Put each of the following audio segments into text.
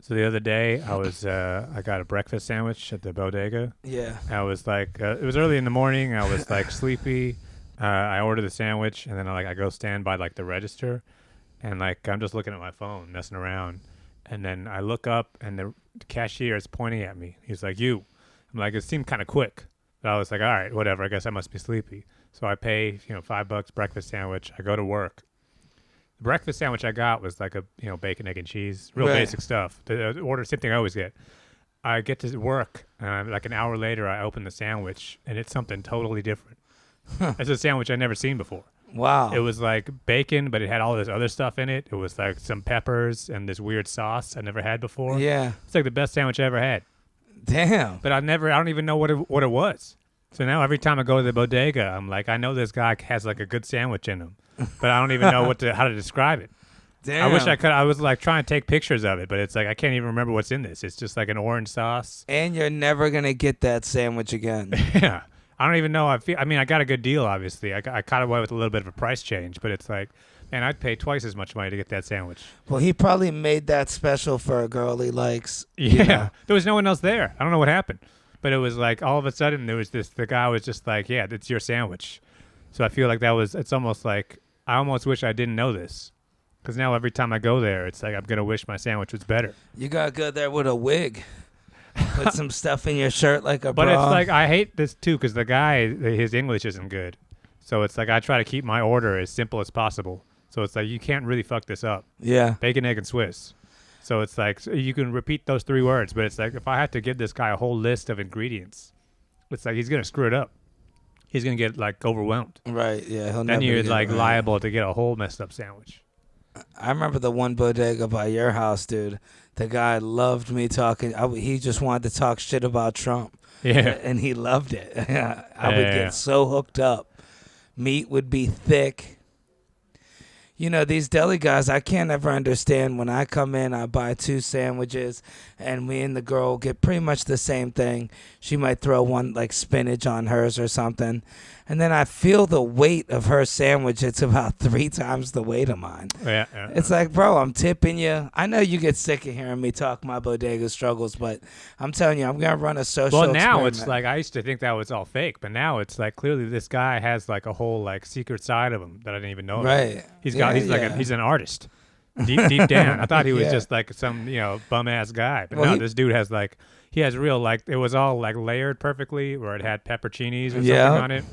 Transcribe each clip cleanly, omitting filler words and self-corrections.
So the other day, I got a breakfast sandwich at the bodega. Yeah. I was like, it was early in the morning. I was like sleepy. I ordered the sandwich, and then I go stand by like the register, and like I'm just looking at my phone, messing around, and then I look up, and the cashier is pointing at me. He's like, "You." I'm like, it seemed kind of quick, but I was like, all right, whatever. I guess I must be sleepy. So I pay, $5 breakfast sandwich. I go to work. The breakfast sandwich I got was like a bacon, egg, and cheese, real Right. basic stuff. The order, same thing I always get. I get to work, and like an hour later, I open the sandwich, and it's something totally different. It's a sandwich I'd never seen before. Wow. It was like bacon, but it had all this other stuff in it. It was like some peppers and this weird sauce I never had before. Yeah. It's like the best sandwich I ever had. Damn. But I don't even know what it was. So now every time I go to the bodega, I'm like, I know this guy has like a good sandwich in him, but I don't even know how to describe it. Damn. I wish I could. I was like trying to take pictures of it, but it's like I can't even remember what's in this. It's just like an orange sauce. And you're never gonna get that sandwich again. Yeah. I don't even know. I got a good deal, obviously. I caught away with a little bit of a price change, but it's like, man, I'd pay twice as much money to get that sandwich. Well, he probably made that special for a girl he likes. Yeah. There was no one else there. I don't know what happened. But it was like all of a sudden there was the guy was just like, yeah, it's your sandwich. So I feel like it's almost like, I almost wish I didn't know this. Because now every time I go there, it's like I'm going to wish my sandwich was better. You gotta go there with a wig. Put some stuff in your shirt like a But bra. it's like, I hate this too because the guy, his English isn't good. So it's like I try to keep my order as simple as possible. So it's like you can't really fuck this up. Yeah. Bacon, egg, and Swiss. So it's like you can repeat those 3 words, but it's like if I had to give this guy a whole list of ingredients, it's like he's going to screw it up. He's going to get like overwhelmed. Right, yeah. He'll Then never you're get like it right. liable to get a whole messed up sandwich. I remember the one bodega by your house, dude. The guy loved me talking. He just wanted to talk shit about Trump. Yeah. And he loved it. I would Yeah. get so hooked up. Meat would be thick. These deli guys, I can't ever understand. When I come in, I buy 2 sandwiches, and me and the girl get pretty much the same thing. She might throw one, like, spinach on hers or something. And then I feel the weight of her sandwich. It's about 3 times the weight of mine. Yeah. It's like, bro, I'm tipping you. I know you get sick of hearing me talk my bodega struggles, but I'm telling you, I'm going to run a social Well, now experiment. it's like I used to think that was all fake, but now it's like clearly this guy has like a whole like secret side of him that I didn't even know about. Right. He's Yeah. he's an artist. Deep down. I thought he was Yeah. just like some, bum ass guy. But Well, no, this dude has like he has real like it was all like layered perfectly where it had pepperoncinis or Yeah. something on it.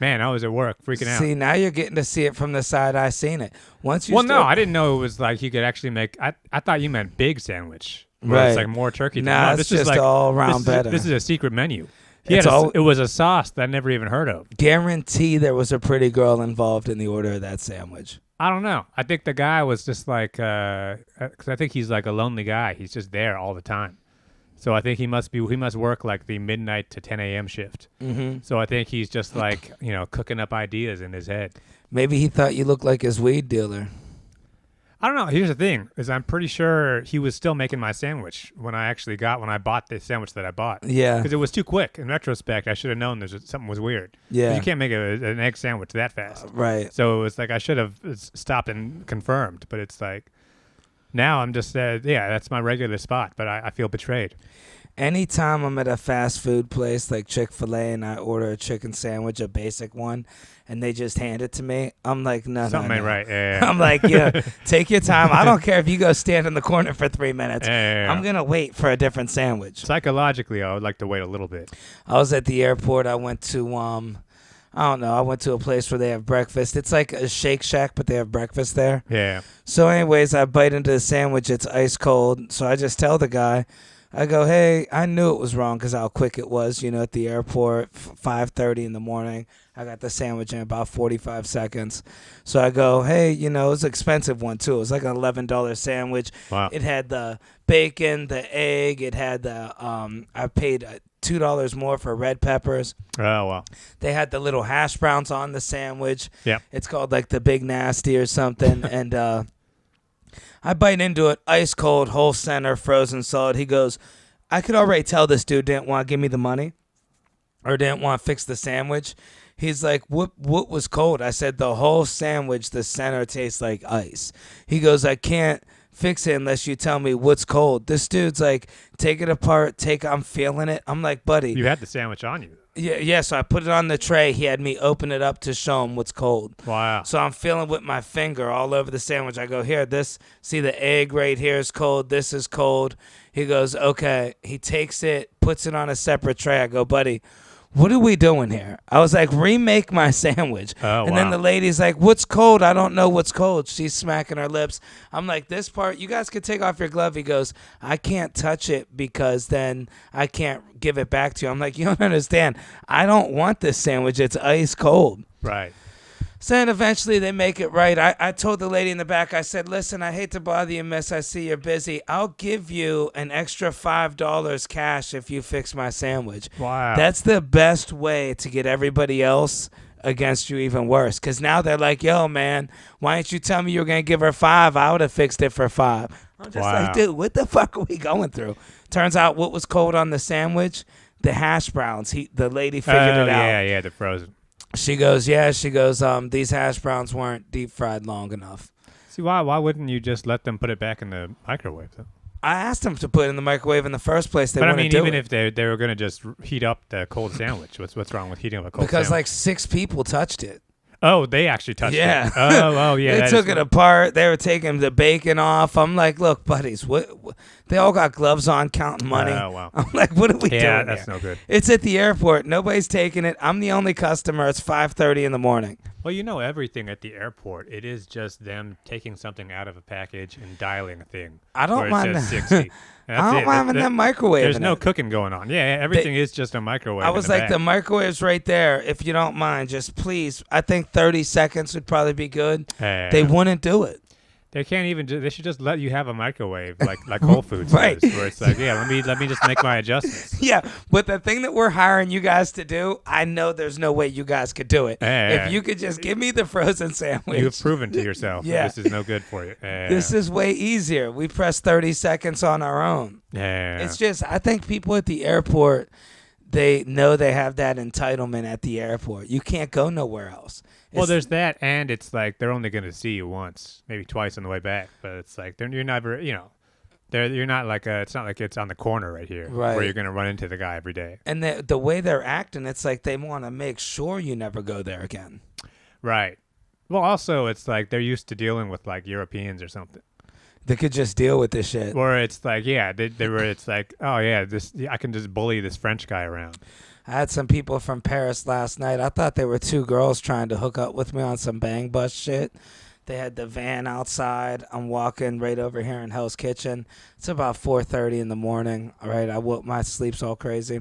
Man, I was at work freaking out. See, now you're getting to see it from the side I seen it. Once you Well, no, start- I didn't know it was like he could actually make. I thought you meant big sandwich. Where It's Right. like more turkey. Nah, No, it's just all around better. This is a secret menu. It's It was a sauce that I never even heard of. Guarantee there was a pretty girl involved in the order of that sandwich. I don't know. I think the guy was just like, because I think he's like a lonely guy. He's just there all the time. So I think he must work like the midnight to 10 a.m. shift. Mm-hmm. So I think he's just like, cooking up ideas in his head. Maybe he thought you looked like his weed dealer. I don't know. Here's the thing: is I'm pretty sure he was still making my sandwich when I bought the sandwich that I bought. Yeah. Because it was too quick. In retrospect, I should have known something was weird. 'Cause Yeah. you can't make an egg sandwich that fast. Right. So it was like I should have stopped and confirmed. But it's like now I'm just that's my regular spot. But I feel betrayed. Anytime I'm at a fast food place like Chick-fil-A and I order a chicken sandwich, a basic one, and they just hand it to me, I'm like, no, Something no, ain't no. right. Yeah. I'm like, yeah, take your time. I don't care if you go stand in the corner for 3 minutes. Yeah. I'm going to wait for a different sandwich. Psychologically, I would like to wait a little bit. I was at the airport. I went to, I don't know, I went to a place where they have breakfast. It's like a Shake Shack, but they have breakfast there. Yeah. So anyways, I bite into the sandwich. It's ice cold. So I just tell the guy, I go, hey, I knew it was wrong because how quick it was, at the airport, 5:30 in the morning. I got the sandwich in about 45 seconds. So I go, hey, it was an expensive one, too. It was like an $11 sandwich. Wow. It had the bacon, the egg. It had the, I paid $2 more for red peppers. Oh, well. They had the little hash browns on the sandwich. Yep. It's called like the Big Nasty or something. And I bite into it, ice cold, whole center, frozen solid. He goes, I could already tell this dude didn't want to give me the money or didn't want to fix the sandwich. He's like, what was cold? I said, the whole sandwich, the center tastes like ice. He goes, I can't fix it unless you tell me what's cold. This dude's like, take it apart, I'm feeling it. I'm like, buddy. You had the sandwich on you. Yeah, so I put it on the tray. He had me open it up to show him what's cold. Wow. So I'm feeling with my finger all over the sandwich. I go, here, see the egg right here is cold. This is cold. He goes, okay. He takes it, puts it on a separate tray. I go, buddy, what are we doing here? I was like, remake my sandwich. Oh, and then the lady's like, what's cold? I don't know what's cold. She's smacking her lips. I'm like, this part, you guys could take off your glove. He goes, I can't touch it because then I can't give it back to you. I'm like, you don't understand. I don't want this sandwich. It's ice cold. Right. So then eventually they make it right. I told the lady in the back, I said, listen, I hate to bother you, miss. I see you're busy. I'll give you an extra $5 cash if you fix my sandwich. Wow. That's the best way to get everybody else against you even worse. Because now they're like, yo, man, why didn't you tell me you were going to give her $5? I would have fixed it for $5. I'm just like, dude, what the fuck are we going through? Turns out what was cold on the sandwich? The hash browns. The lady figured it out. Yeah, they're frozen. She goes, these hash browns weren't deep fried long enough. See, why wouldn't you just let them put it back in the microwave, though? I asked them to put it in the microwave in the first place. They but I wouldn't mean, do even it. if they were going to just heat up the cold sandwich, what's wrong with heating up a cold because sandwich? like 6 people touched it. Oh, they actually touched Yeah. it. Oh, yeah. They took it apart. They were taking the bacon off. I'm like, look, buddies, what? They all got gloves on, counting money. Oh, wow. I'm like, what are we doing? Yeah, that's here? no good. It's at the airport. Nobody's taking it. I'm the only customer. It's 5:30 in the morning. Well, you know everything at the airport. It is just them taking something out of a package and dialing a thing. I don't where it mind says that. 60. I don't mind them microwaving. There's no it. cooking going on. Yeah, everything is just a microwave. I was like, the microwave's right there. If you don't mind, just please. I think 30 seconds would probably be good. They wouldn't do it. They can't even. They should just let you have a microwave, like Whole Foods right. does, where it's like, yeah, let me just make my adjustments. Yeah, but the thing that we're hiring you guys to do, I know there's no way you guys could do it. If you could just give me the frozen sandwich. You've proven to yourself this is no good for you. This is way easier. We press 30 seconds on our own. It's just, I think people at the airport, they know they have that entitlement at the airport. You can't go nowhere else. Well, there's that, and it's like they're only going to see you once, maybe twice on the way back. But it's like you're never, you're not like it's not like it's on the corner right here where you're going to run into the guy every day. And the way they're acting, it's like they want to make sure you never go there again. Right. Well, also it's like they're used to dealing with like Europeans or something. They could just deal with this shit. Or it's like, it's like, oh yeah, I can just bully this French guy around. I had some people from Paris last night. I thought they were 2 girls trying to hook up with me on some bang bus shit. They had the van outside. I'm walking right over here in Hell's Kitchen. It's about 4:30 in the morning. All right, my sleep's all crazy.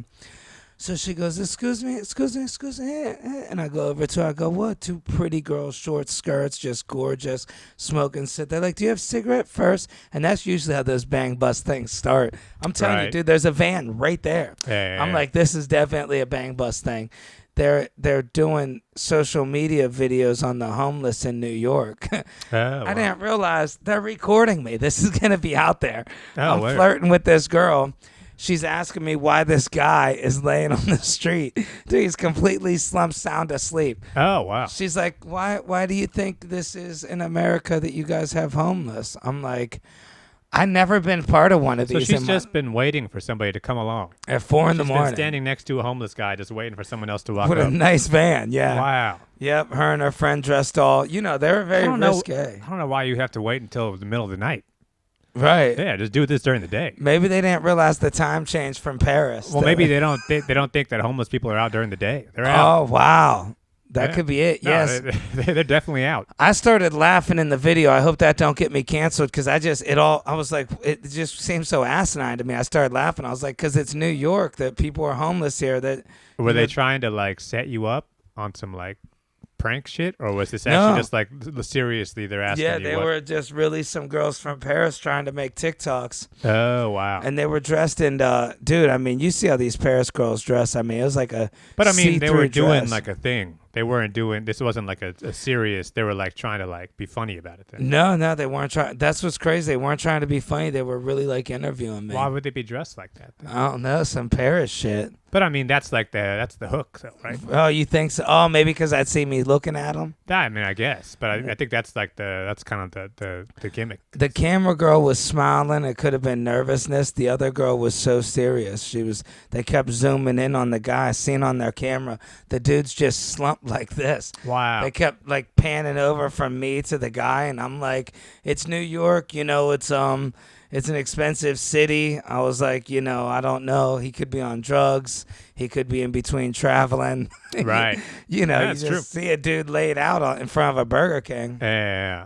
So she goes, excuse me. And I go over to her. I go, what? 2 pretty girls, short skirts, just gorgeous, smoking. Sit there like, do you have a cigarette first? And that's usually how those bang bus things start. I'm telling you, dude, there's a van right there. I'm like, this is definitely a bang bus thing. They're doing social media videos on the homeless in New York. I didn't realize they're recording me. This is going to be out there. I'm flirting with this girl. She's asking me why this guy is laying on the street. Dude, he's completely slumped sound asleep. Oh, wow. She's like, why do you think this is in America that you guys have homeless? I'm like, I've never been part of one of these. So she's just been waiting for somebody to come along. At 4 in the morning. She's been standing next to a homeless guy just waiting for someone else to walk up. With a nice van, yeah. Wow. Yep, her and her friend dressed all, they were very risque. I don't know why you have to wait until the middle of the night. Right. Yeah, just do this during the day. Maybe they didn't realize the time change from Paris. Well, maybe they don't think that homeless people are out during the day. They're out. Oh, wow. That could be it. No, yes. They're definitely out. I started laughing in the video. I hope that don't get me canceled because I was like, it just seems so asinine to me. I started laughing. I was like, because it's New York that people are homeless here. Were they trying to like set you up on some like prank shit, or was this actually just like seriously they're asking you? Yeah, they were just really some girls from Paris trying to make TikToks. Oh, wow. And they were dressed in, dude, I mean, you see how these Paris girls dress. I mean, it was like a But I mean, they were doing dress. like a thing. They weren't doing. This wasn't like a serious. They were like trying to like be funny about it. Then. No, they weren't trying. That's what's crazy. They weren't trying to be funny. They were really like interviewing me. Why would they be dressed like that? Then? I don't know, some Paris shit. But I mean, that's the hook, though, right? Oh, you think so? Oh, maybe because I'd see me looking at them. I mean, I guess, but I think that's like that's kind of the gimmick. The camera girl was smiling. It could have been nervousness. The other girl was so serious. They kept zooming in on the guy, seeing on their camera the dude's just slumped like this. Wow. They kept like panning over from me to the guy, and I'm like, "It's New York, it's an expensive city." I was like, I don't know. He could be on drugs. He could be in between traveling. Right. You just see a dude laid out in front of a Burger King. Yeah.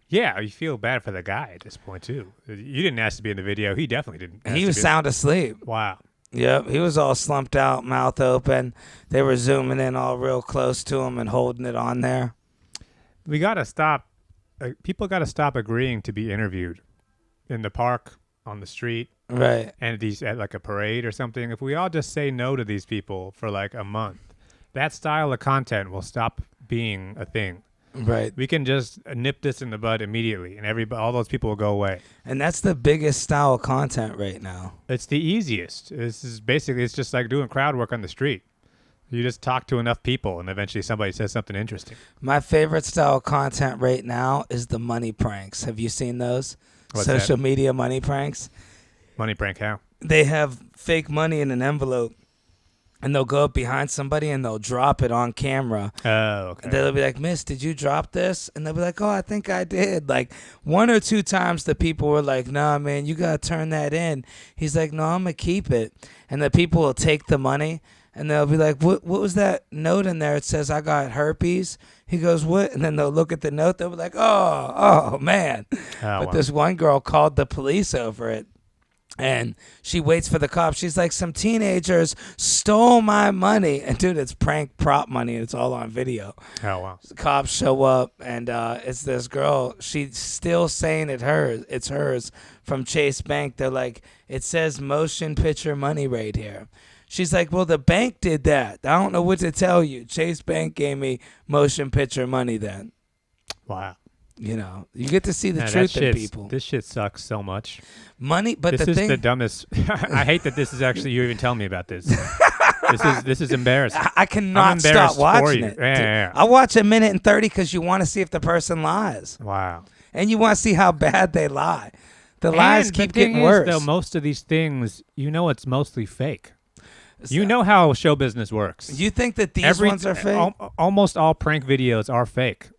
Yeah, you feel bad for the guy at this point, too. You didn't ask to be in the video. He definitely didn't. He was sound asleep. Wow. Yep, he was all slumped out, mouth open. They were zooming in all real close to him and holding it on there. We got to stop. People got to stop agreeing to be interviewed in the park, on the street, right? And at like a parade or something. If we all just say no to these people for like a month, that style of content will stop being a thing. Right. We can just nip this in the bud immediately, and all those people will go away. And that's the biggest style of content right now. It's the easiest. It's just like doing crowd work on the street. You just talk to enough people, and eventually somebody says something interesting. My favorite style of content right now is the money pranks. Have you seen those? What's Social that? Media money pranks. Money prank how? They have fake money in an envelope, and they'll go up behind somebody and they'll drop it on camera. Oh, okay. They'll be like, "Miss, did you drop this?" And they'll be like, "Oh, I think I did." Like 1 or 2 times the people were like, "Nah, man, you got to turn that in." He's like, "No, I'm going to keep it." And the people will take the money and they'll be like, what was that note in there? It says, "I got herpes." He goes, "What?" And then they'll look at the note. They'll be like, oh, man. But this one girl called the police over it. And she waits for the cops. She's like, "Some teenagers stole my money." And dude, it's prank prop money. It's all on video. Oh, wow. The cops show up, and it's this girl. She's still saying it's hers from Chase Bank. They're like, "It says motion picture money right here." She's like, "Well, the bank did that. I don't know what to tell you. Chase Bank gave me motion picture money then." Wow. You get to see the truth in people. This shit sucks so much. Money, but this is the dumbest. I hate that this is actually you even tell me about this. This is embarrassing. I cannot stop watching it. Yeah. I watch 1:30 because you want to see if the person lies. Wow. And you want to see how bad they lie. The lies keep getting worse. Though most of these things, it's mostly fake. You know how show business works. You think that these ones are fake? Almost all prank videos are fake.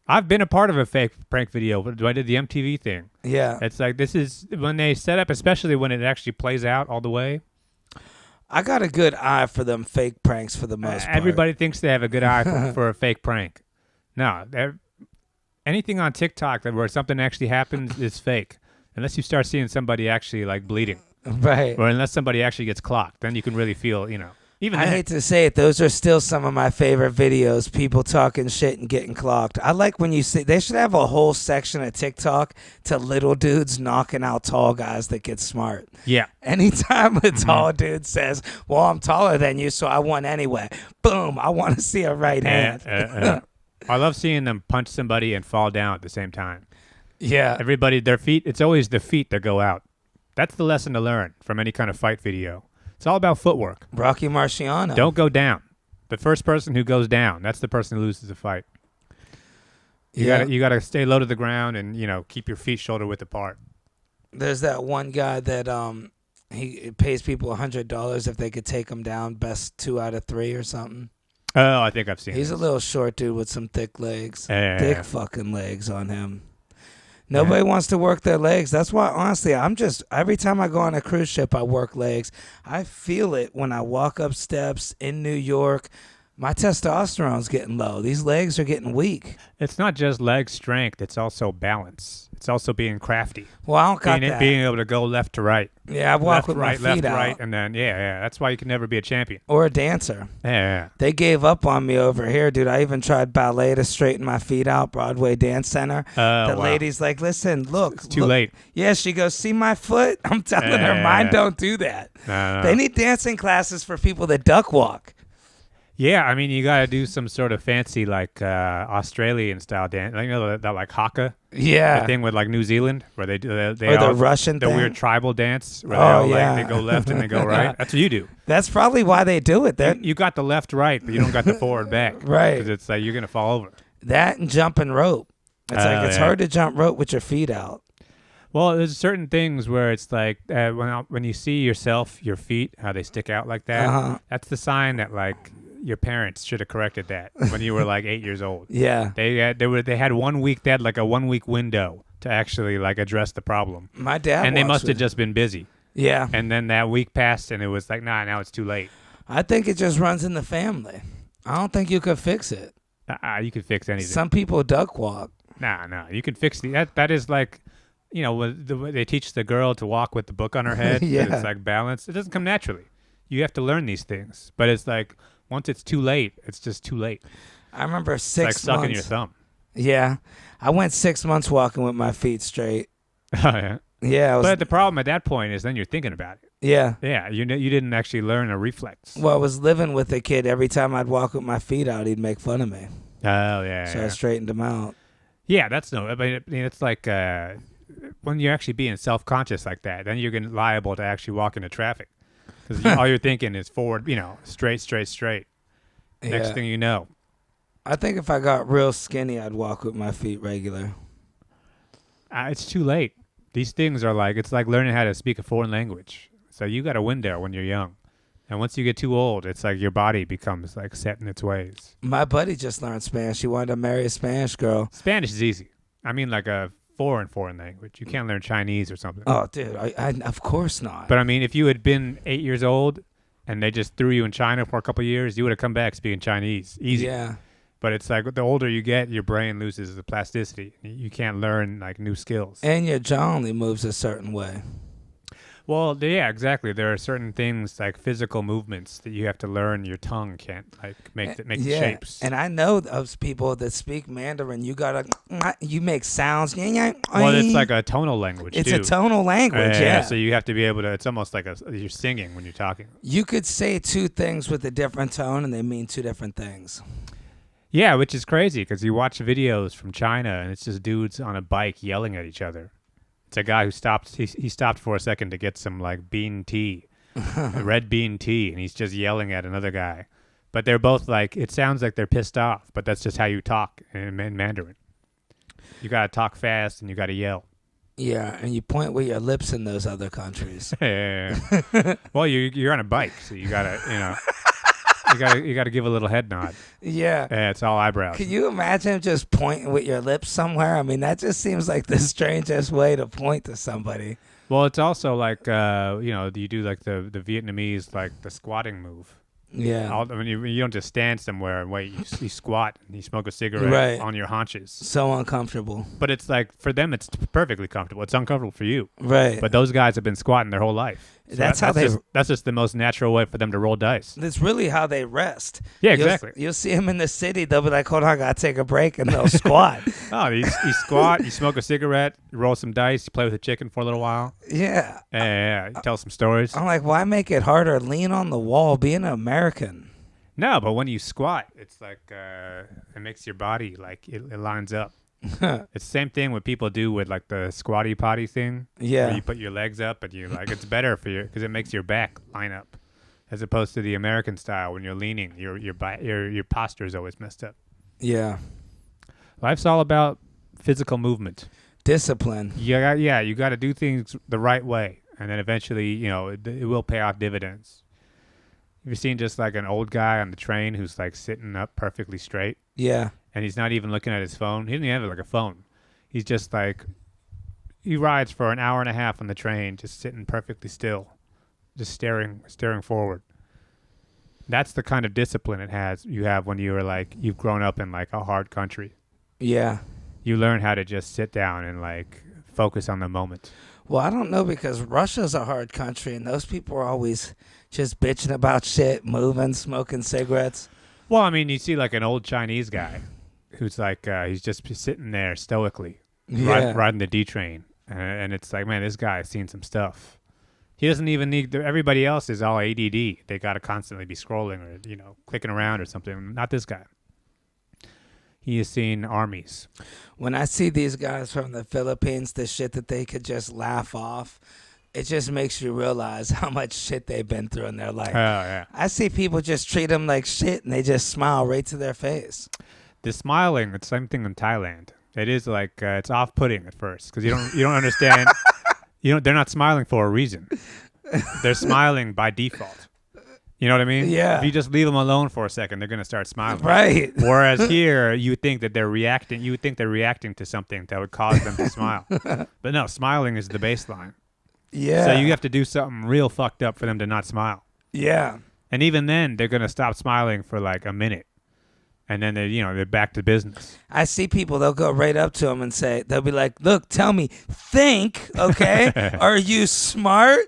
I've been a part of a fake prank video when I did the MTV thing. Yeah. It's like this is when they set up, especially when it actually plays out all the way. I got a good eye for them fake pranks for the most part. Everybody thinks they have a good eye for a fake prank. No, anything on TikTok where something actually happens is fake. Unless you start seeing somebody actually like bleeding. Right. Or unless somebody actually gets clocked. Then you can really feel, Even I hate to say it, those are still some of my favorite videos, people talking shit and getting clocked. I like when you see, they should have a whole section of TikTok to little dudes knocking out tall guys that get smart. Yeah. Anytime a tall dude says, "Well, I'm taller than you, so I won anyway." Boom, I want to see a right hand. I love seeing them punch somebody and fall down at the same time. Yeah. Everybody, their feet, it's always the feet that go out. That's the lesson to learn from any kind of fight video. It's all about footwork. Rocky Marciano. Don't go down. The first person who goes down, that's the person who loses the fight. You gotta stay low to the ground and keep your feet shoulder width apart. There's that one guy that he pays people $100 if they could take him down, best 2 out of 3 or something. Oh, I think I've seen. He's this. a little short dude with some thick legs, thick fucking legs on him. Yeah. Nobody wants to work their legs. That's why, honestly, every time I go on a cruise ship, I work legs. I feel it when I walk up steps in New York. My testosterone's getting low. These legs are getting weak. It's not just leg strength. It's also balance. It's also being crafty. Well, I don't got that. Being able to go left to right. Yeah, I walk with right, my feet left, out. right, and then, That's why you can never be a champion. Or a dancer. Yeah. They gave up on me over here, dude. I even tried ballet to straighten my feet out, Broadway Dance Center. The lady's like, "Listen, look. It's too late." Yeah, she goes, "See my foot?" I'm telling her, mine don't do that. No. They need dancing classes for people that duck walk. Yeah, I mean, you got to do some sort of fancy, like Australian style dance. Like, you know that like haka, the Yeah. thing with like New Zealand, where they Or the all Russian the thing. weird tribal dance where they Oh, all like they yeah. go left and they go right. That's what you do. That's probably why they do it. You got the left right, but you don't got the forward back, Right. Because it's like you're gonna fall over. That and jumping rope. It's like it's Yeah. hard to jump rope with your feet out. Well, there's certain things where it's like when you see yourself, your feet, how they stick out like that. Uh-huh. That's the sign that like your parents should have corrected that when you were like 8 years old. Yeah. They had 1 week. They had like a 1 week window to actually like address the problem, My dad and they walks must have with- just been busy. Yeah. And then that week passed, and it was like, nah, now it's too late. I think it just runs in the family. I don't think you could fix it. You could fix anything. Some people duck walk. Nah, you can fix that is like, you know, the way they teach the girl to walk with the book on her head. Yeah. It's like balance. It doesn't come naturally. You have to learn these things. But it's like once it's too late, it's just too late. I remember It's 6 like sucking months. your thumb. Yeah. I went 6 months walking with my feet straight. Oh, yeah. Yeah. But the problem at that point is then you're thinking about it. Yeah. Yeah, you didn't actually learn a reflex. Well, I was living with a kid. Every time I'd walk with my feet out, he'd make fun of me. Oh, yeah. So I yeah. straightened him out. Yeah, that's no. I mean, it's like when you're actually being self-conscious like that, then you're getting liable to actually walk into traffic because all you're thinking is forward, straight. Next Yeah. thing you know, I think if I got real skinny, I'd walk with my feet regular. it's too late. These things are like it's like learning how to speak a foreign language. So you got a window when you're young, and once you get too old, it's like your body becomes like set in its ways. My buddy just learned Spanish. He wanted to marry a Spanish girl. Spanish is easy. I mean, like a foreign language. You can't learn Chinese or something. Oh, dude, I of course not. But I mean, if you had been 8 years old and they just threw you in China for a couple of years, you would have come back speaking Chinese. Easy. Yeah. But it's like the older you get, your brain loses the plasticity. You can't learn like new skills. And your jaw only moves a certain way. Well, yeah, exactly. There are certain things like physical movements that you have to learn. Your tongue can't like make the shapes. And I know of people that speak Mandarin. You make sounds. Well, it's like a tonal language. It's too. a tonal language. Yeah. So you have to be able to. It's almost like you're singing when you're talking. You could say two things with a different tone, and they mean two different things. Yeah, which is crazy because you watch videos from China and it's just dudes on a bike yelling at each other. It's a guy who stopped. He stopped for a second to get some like bean tea, red bean tea, and he's just yelling at another guy. But they're both like, it sounds like they're pissed off, but that's just how you talk in Mandarin. You gotta talk fast and you gotta yell. Yeah, and you point with your lips in those other countries. Yeah. Well, you're on a bike, so you gotta you gotta give a little head nod. Yeah. Yeah, it's all eyebrows. Can you imagine just pointing with your lips somewhere? I mean, that just seems like the strangest way to point to somebody. Well, it's also like you do like the Vietnamese like the squatting move. Yeah. I mean, you don't just stand somewhere and wait. You squat and you smoke a cigarette Right. on your haunches. So uncomfortable. But it's like for them, it's perfectly comfortable. It's uncomfortable for you. Right. But those guys have been squatting their whole life. So That's just the most natural way for them to roll dice. That's really how they rest. Yeah, exactly. You'll see them in the city. They'll be like, hold on, I got to take a break. And they'll squat. Oh, you squat, you smoke a cigarette, you roll some dice, you play with a chicken for a little while. Yeah. Yeah. You tell some stories. I'm like, why make it harder? Lean on the wall. Be an American. No, but when you squat, it's like it makes your body like it lines up. It's the same thing what people do with like the squatty potty thing. Yeah. Where you put your legs up and you like it's better for you because it makes your back line up, as opposed to the American style when you're leaning, your posture is always messed up. Yeah. Life's all about physical movement. Discipline. You got to do things the right way, and then eventually, it will pay off dividends. Have you seen just like an old guy on the train who's like sitting up perfectly straight? Yeah. And he's not even looking at his phone. He doesn't even have like a phone. He's just like, he rides for an hour and a half on the train, just sitting perfectly still, just staring forward. That's the kind of discipline you have when you are like, you've grown up in like a hard country. Yeah. You learn how to just sit down and like focus on the moment. Well, I don't know because Russia's a hard country and those people are always just bitching about shit, moving, smoking cigarettes. Well, I mean, you see like an old Chinese guy who's like, he's just sitting there stoically, riding the D train. And it's like, man, this guy's seen some stuff. He doesn't even need. Everybody else is all ADD. They got to constantly be scrolling or clicking around or something. Not this guy. He has seen armies. When I see these guys from the Philippines, the shit that they could just laugh off, it just makes you realize how much shit they've been through in their life. Oh, yeah. I see people just treat them like shit, and they just smile right to their face. The smiling, it's the same thing in Thailand. It is like it's off-putting at first because you don't understand. They're not smiling for a reason. They're smiling by default. You know what I mean? Yeah. If you just leave them alone for a second, they're gonna start smiling. Right. Whereas here, you think that they're reacting. You would think they're reacting to something that would cause them to smile. But no, smiling is the baseline. Yeah. So you have to do something real fucked up for them to not smile. Yeah. And even then, they're gonna stop smiling for like a minute, and then they're back to business. I see people, they'll go right up to them and they'll be like, look, tell me, think, okay? Are you smart?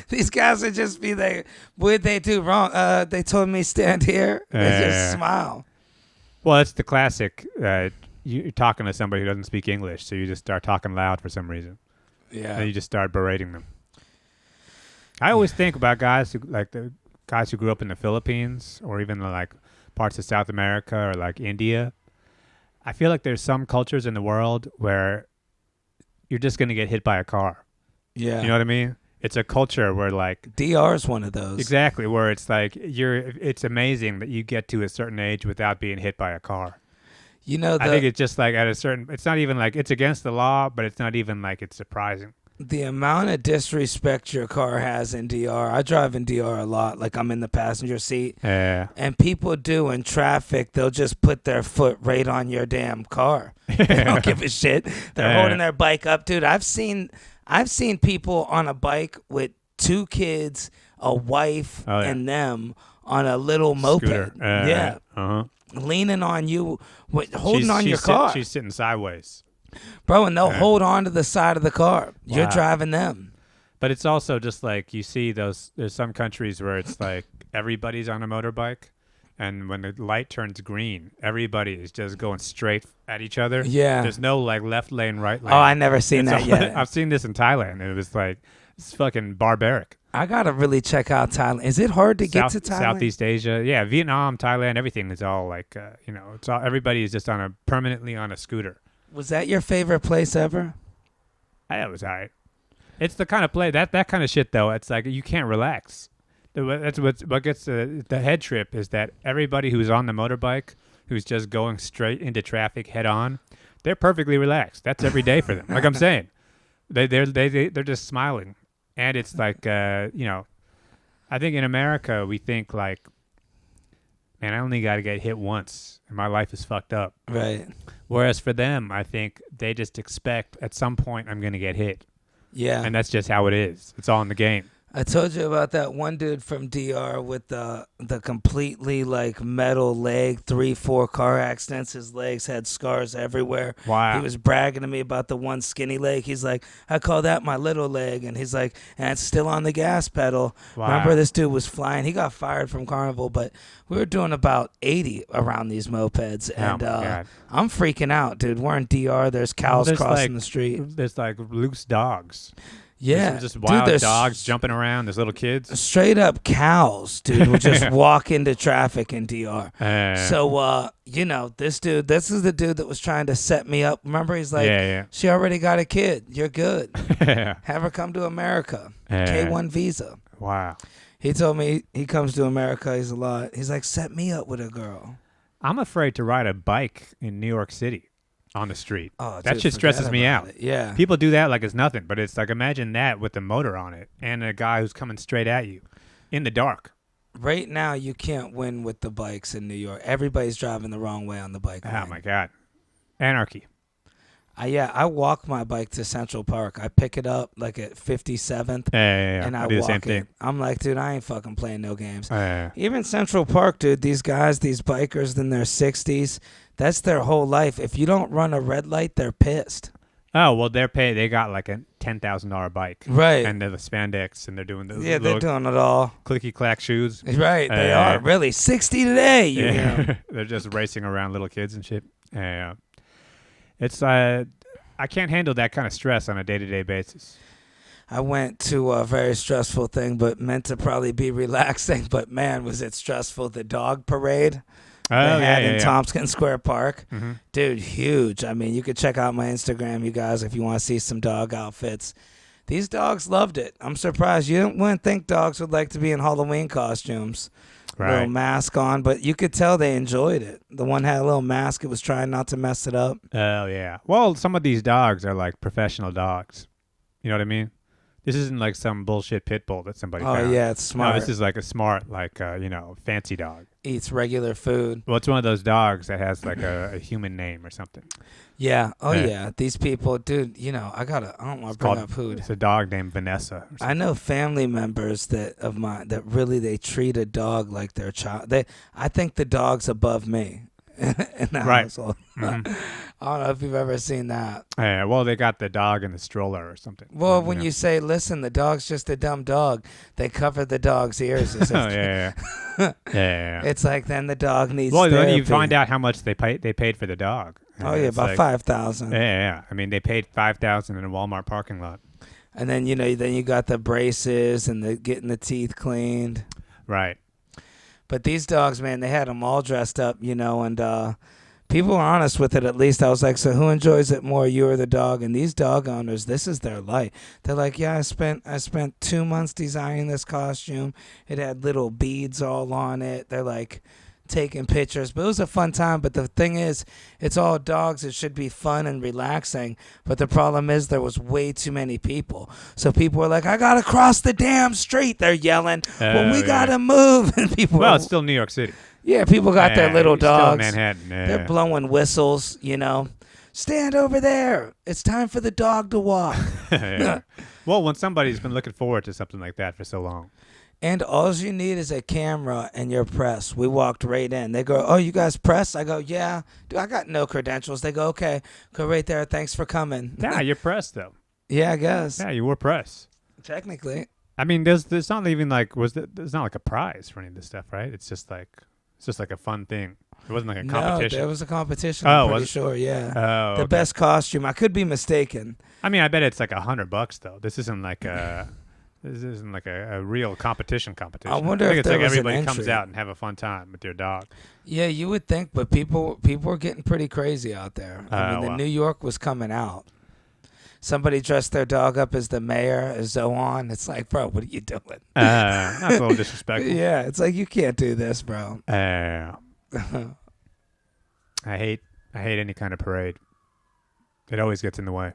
These guys would just be like, what'd they do wrong? They told me stand here. They just smile. Well, it's the classic, you're talking to somebody who doesn't speak English, so you just start talking loud for some reason. Yeah. And you just start berating them. I always think about guys who grew up in the Philippines or even like parts of South America or like India. I feel like there's some cultures in the world where you're just going to get hit by a car. Yeah. You know what I mean? It's a culture where like DR is one of those. Exactly, where it's like it's amazing that you get to a certain age without being hit by a car. I think it's just like it's not even like it's against the law, but it's not even like it's surprising. The amount of disrespect your car has in DR. I drive in DR a lot. Like I'm in the passenger seat. Yeah. And people do in traffic, they'll just put their foot right on your damn car. They don't give a shit. They're holding their bike up, dude. I've seen people on a bike with 2 kids, a wife, and them on a little moped. Yeah. Uh-huh. Leaning on you, holding on your car. She's sitting sideways. Bro, and they'll hold on to the side of the car. Wow. You're driving them. But it's also just like you see there's some countries where it's like everybody's on a motorbike, and when the light turns green, everybody is just going straight at each other. Yeah. There's no like left lane, right lane. Oh, I never seen that yet. I've seen this in Thailand, and it was like, it's fucking barbaric. I got to really check out Thailand. Is it hard to get to Thailand? Southeast Asia. Yeah, Vietnam, Thailand, everything is all like, it's all, everybody is just permanently on a scooter. Was that your favorite place ever? It was all right. It's the kind of play, that kind of shit, though, it's like you can't relax. That's what gets the head trip is that everybody who's on the motorbike, who's just going straight into traffic head on, they're perfectly relaxed. That's every day for them. Like I'm saying, they're just smiling. And it's like, I think in America, we think like, man, I only got to get hit once and my life is fucked up. Right. Whereas for them, I think they just expect at some point I'm going to get hit. Yeah. And that's just how it is. It's all in the game. I told you about that one dude from DR with the completely like metal leg, 3-4 car accidents. His legs had scars everywhere. Wow. He was bragging to me about the one skinny leg. He's like, I call that my little leg. And he's like, and it's still on the gas pedal. Wow. Remember, this dude was flying. He got fired from Carnival, but we were doing about 80 around these mopeds. And God. I'm freaking out, dude. We're in DR. There's cows crossing the street. There's like loose dogs. Yeah. There's just wild dogs jumping around. There's little kids. Straight up cows, dude, would just walk into traffic in DR. So, this dude, this is the dude that was trying to set me up. Remember, he's like, she already got a kid. You're good. Have her come to America. K1 visa. Wow. He told me he comes to America. He's like, set me up with a girl. I'm afraid to ride a bike in New York City. On the street. Oh, that shit stresses me out. Yeah. People do that like it's nothing, but it's like imagine that with the motor on it and a guy who's coming straight at you in the dark. Right now, you can't win with the bikes in New York. Everybody's driving the wrong way on the bike lane. Oh, my God. Anarchy. I walk my bike to Central Park. I pick it up like at 57th, and I do the walk same it. thing. I'm like, dude, I ain't fucking playing no games. Yeah. Even Central Park, dude, these guys, these bikers in their 60s, that's their whole life. If you don't run a red light, they're pissed. Oh, well, they got like a $10,000 bike. Right. And they're the spandex, and they're doing the they're doing it all. Clicky-clack shoes. Right, they are. Really, 60 today. Yeah. They're just racing around little kids and shit. Yeah. It's, I can't handle that kind of stress on a day-to-day basis. I went to a very stressful thing, but meant to probably be relaxing. But man, was it stressful. The dog parade Oh, they yeah, had yeah, in yeah. Tompkins Square Park. Mm-hmm. Dude, huge. I mean, you could check out my Instagram, you guys, if you want to see some dog outfits. These dogs loved it. I'm surprised. You wouldn't think dogs would like to be in Halloween costumes. Little Right. mask on, but you could tell they enjoyed it. The one had a little mask. It was trying not to mess it up. Oh, yeah. Well, some of these dogs are like professional dogs. You know what I mean? This isn't like some bullshit pit bull that somebody Oh, found. yeah, it's smart. No, this is like a smart, like, fancy dog. Eats regular food. Well, it's one of those dogs that has like a human name or something. Yeah. Oh, Yeah. yeah. These people, dude, I don't want to bring up who. It's a dog named Vanessa. Or something. I know family members of mine that really they treat a dog like their child. I think the dog's above me in the Right. household. Mhm. I don't know if you've ever seen that. Yeah, well, they got the dog in the stroller or something. Well, when you say, "Listen, the dog's just a dumb dog," they cover the dog's ears. As if Oh, yeah. Yeah. It's like then the dog needs. Well, then you therapy. find out how much they paid for the dog. Oh yeah, It's about like, 5,000. Yeah. I mean, they paid $5,000 in a Walmart parking lot. And then then you got the braces and the getting the teeth cleaned. Right. But these dogs, man, they had them all dressed up, and people were honest with it. At least I was like, so who enjoys it more, you or the dog? And these dog owners, this is their life. They're like, yeah, I spent 2 months designing this costume. It had little beads all on it. They're like taking pictures, but it was a fun time. But the thing is, it's all dogs. It should be fun and relaxing. But the problem is there was way too many people. So people were like, I gotta cross the damn street. They're yelling, well, we yeah. gotta move. And people Well, were, it's still New York City. yeah, people got their little Still dogs. Manhattan. Yeah. They're blowing whistles, Stand over there. It's time for the dog to walk. Yeah. Well, when somebody's been looking forward to something like that for so long. And all you need is a camera and your press. We walked right in. They go, oh, you guys press? I go, yeah. Dude, I got no credentials. They go, okay. Go right there. Thanks for coming. Yeah, you're pressed though. Yeah, I guess. Yeah, you were pressed. Technically. I mean, there's not even like there's not like a prize for any of this stuff, right? It's just like a fun thing. It wasn't like a competition. No, there was a competition. Oh, I'm pretty was it? sure, yeah. Oh, The okay. best costume. I could be mistaken. I mean, I bet it's like $100 though. This isn't like a real competition. I wonder I think if it's there like was an everybody comes entry. out and have a fun time with their dog. Yeah, you would think, but people are getting pretty crazy out there. I mean, wow. New York was coming out. Somebody dressed their dog up as the mayor, as Zohan. It's like, bro, what are you doing? That's a little disrespectful. Yeah, it's like you can't do this, bro. I hate any kind of parade. It always gets in the way.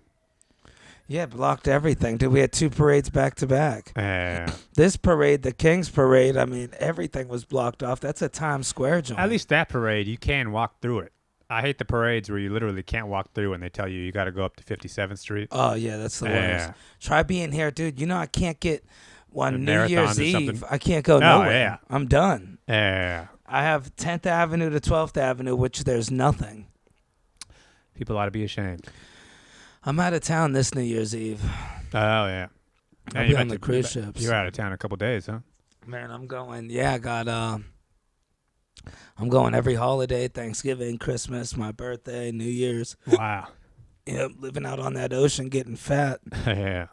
Yeah, blocked everything. Dude, we had 2 parades back to back. Yeah. This parade, the King's Parade, I mean, everything was blocked off. That's a Times Square joint. At least that parade, you can walk through it. I hate the parades where you literally can't walk through and they tell you got to go up to 57th Street. Oh, yeah, that's the worst. Yeah. Try being here, dude. I can't get on A New marathon Year's or Eve. something. I can't go nowhere. yeah. I'm done. Yeah. I have 10th Avenue to 12th Avenue, which there's nothing. People ought to be ashamed. I'm out of town this New Year's Eve. Oh, yeah. I'll be on the cruise ships. You're out of town a couple days, huh? Man, I'm going. Yeah, I got. I'm going every holiday: Thanksgiving, Christmas, my birthday, New Year's. Wow. Living out on that ocean, getting fat. Yeah.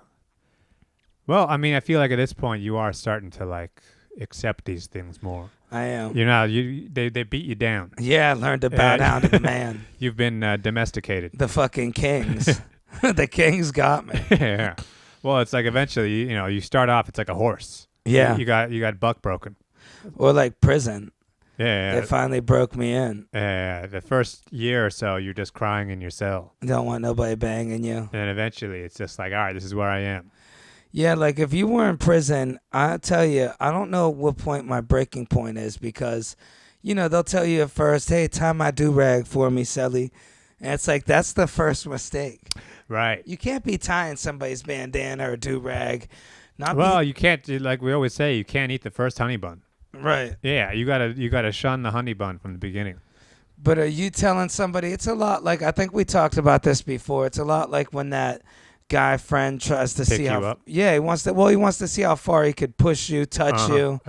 Well, I mean, I feel like at this point you are starting to like accept these things more. I am. They beat you down. Yeah, I learned to bow down to the man. You've been domesticated. The fucking kings. The kings got me. Yeah. Well, it's like eventually, you start off. It's like a horse. Yeah. You got buck broken. Or like prison. Yeah. They finally broke me in. Yeah. The first year or so, you're just crying in your cell, Don't want nobody banging you. and then eventually, it's just like, all right, this is where I am. Yeah, like if you were in prison, I tell you, I don't know what point my breaking point is because, they'll tell you at first, hey, tie my do-rag for me, Sally. And it's like, that's the first mistake. Right. You can't be tying somebody's bandana or do-rag. You can't. Like we always say, you can't eat the first honey bun. Right. Yeah, you gotta shun the honey bun from the beginning. But are you telling somebody, it's a lot like, I think we talked about this before, it's a lot like when that guy friend tries to Pick see you how up? Yeah, he wants to see how far he could push you, touch you.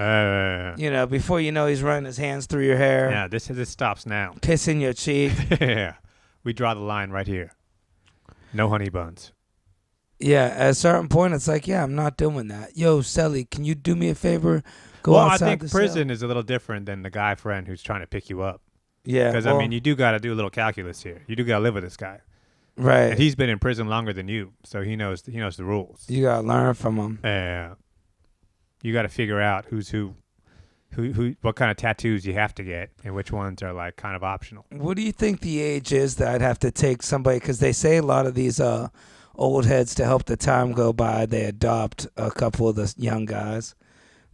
Before you know he's running his hands through your hair, Yeah, this stops now. kissing your cheek. Yeah, we draw the line right here. No honey buns. Yeah, at a certain point, it's like, yeah, I'm not doing that. Yo, Sally, can you do me a favor? Go Well, I outside the think cell. prison is a little different than the guy friend who's trying to pick you up. Yeah, Because, I well, mean, you do got to do a little calculus here. You do got to live with this guy. right. And he's been in prison longer than you, so he knows the rules. You gotta learn from him. Yeah. You got to figure out who's who, what kind of tattoos you have to get, and which ones are, like, kind of optional. What do you think the age is that I'd have to take somebody? Because they say a lot of these old heads, to help the time go by, they adopt a couple of the young guys.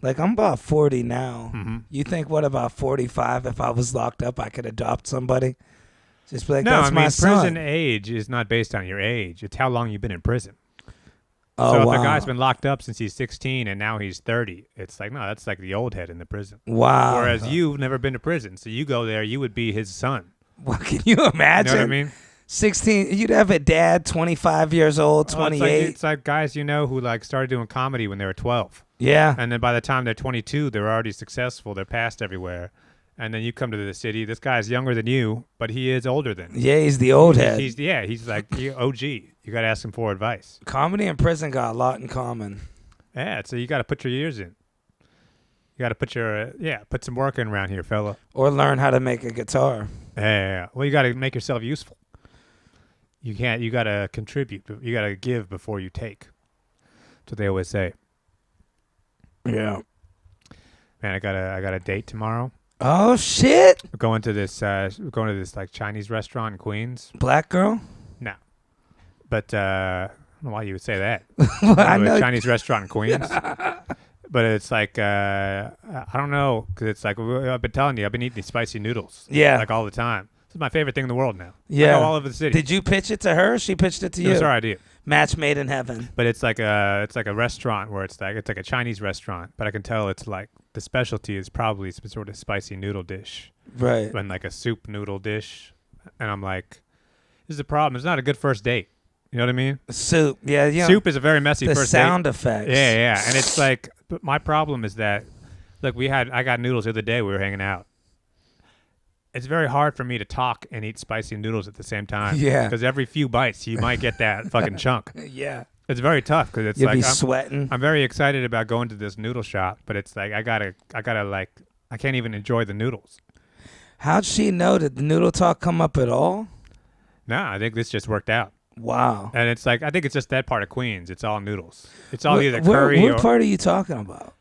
Like, I'm about 40 now. Mm-hmm. You think, what, about 45? If I was locked up, I could adopt somebody? Just be like, No, that's I mean, my son. prison age is not based on your age. It's how long you've been in prison. Oh, So if wow. a guy's been locked up since he's 16 and now he's 30, it's like, no, that's like the old head in the prison. Wow. Whereas you've never been to prison, so you go there, you would be his son. Well, can you You imagine? know what I mean? 16, you'd have a dad, 25 years old, Well, 28. it's like guys you know who like started doing comedy when they were 12. Yeah. And then by the time they're 22, they're already successful. They're passed everywhere. And then you come to the city. This guy's younger than you, but he is older than you. Yeah, he's the old head. He's like OG. You got to ask him for advice. Comedy and prison got a lot in common. Yeah, so you got to put your years in. You got to put put some work in around here, fella. Or learn how to make a guitar. Yeah. Well, you got to make yourself useful. You got to contribute. You got to give before you take. That's what they always say. Yeah. Man, I got a date tomorrow. Oh, shit. We're going to this like Chinese restaurant in Queens. Black girl? No. But I don't know why you would say that. Well, I A know. Chinese restaurant in Queens. But it's like, I don't know, because it's like, I've been telling you, I've been eating these spicy noodles. Yeah. Like all the time. This is my favorite thing in the world now. Yeah. I go all over the city. Did you pitch it to her? Or she pitched it to It you? was her idea. Match made in heaven. But it's like a restaurant where it's like a Chinese restaurant, but I can tell it's like the specialty is probably some sort of spicy noodle dish. Right. And like a soup noodle dish. And I'm like, this is the problem. It's not a good first date. You know what I mean? Soup. Yeah, yeah. Soup is a very messy The first sound date. effects. Yeah. And it's like, but my problem is that, look, I got noodles the other day. We were hanging out. It's very hard for me to talk and eat spicy noodles at the same time. Yeah. Because every few bites, you might get that fucking chunk. Yeah. It's very tough because it's You'll like be sweating. I'm very excited about going to this noodle shop, but it's like I gotta like I can't even enjoy the noodles. How'd she know? Did the noodle talk come up at all? No, I think this just worked out. Wow. And it's like I think it's just that part of Queens. It's all noodles. It's all either curry what or part are you talking about?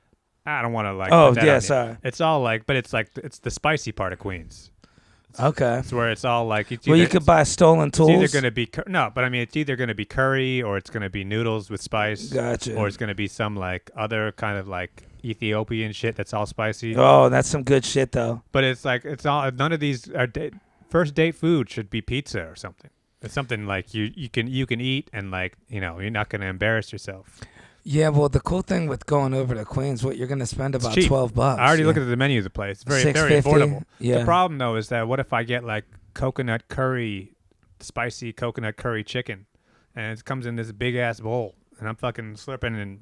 I don't want to like. Oh, put that yeah, on you. sorry. It's all like, but it's like it's the spicy part of Queens. Okay. It's where it's all like. It's Well, you either- could buy stolen tools. It's either going to be no, but I mean it's either going to be curry or it's going to be noodles with spice. Gotcha. Or it's going to be some like other kind of like Ethiopian shit that's all spicy. Oh, that's some good shit, though. But it's like it's all none of these are first date food should be pizza or something. It's something like you can eat and like you're not going to embarrass yourself. Yeah, well, the cool thing with going over to Queens, what you're going to spend about cheap. $12. I already yeah. looked at the menu of the place. It's very $6.50? affordable. Yeah. The problem though is that what if I get like coconut curry, spicy coconut curry chicken, and it comes in this big ass bowl, and I'm fucking slurping and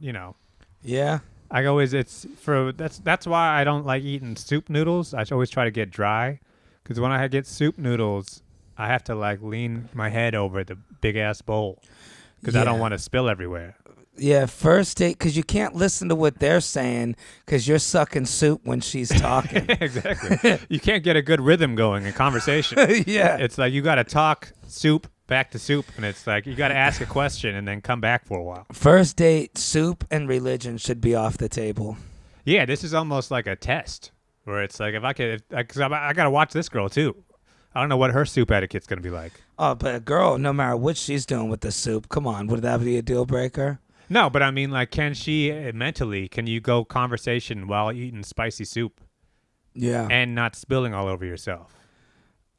Yeah. I always that's why I don't like eating soup noodles. I always try to get dry, because when I get soup noodles, I have to like lean my head over the big ass bowl, because I don't Yeah. want to spill everywhere. Yeah, first date, because you can't listen to what they're saying because you're sucking soup when she's talking. Exactly. You can't get a good rhythm going in conversation. Yeah. It's like you got to talk soup back to soup, and it's like you got to ask a question and then come back for a while. First date, soup and religion should be off the table. Yeah, this is almost like a test where it's like because I got to watch this girl too. I don't know what her soup etiquette's going to be like. Oh, but a girl, no matter what she's doing with the soup, come on, would that be a deal breaker? No, but I mean, like, can you go conversation while eating spicy soup Yeah. and not spilling all over yourself?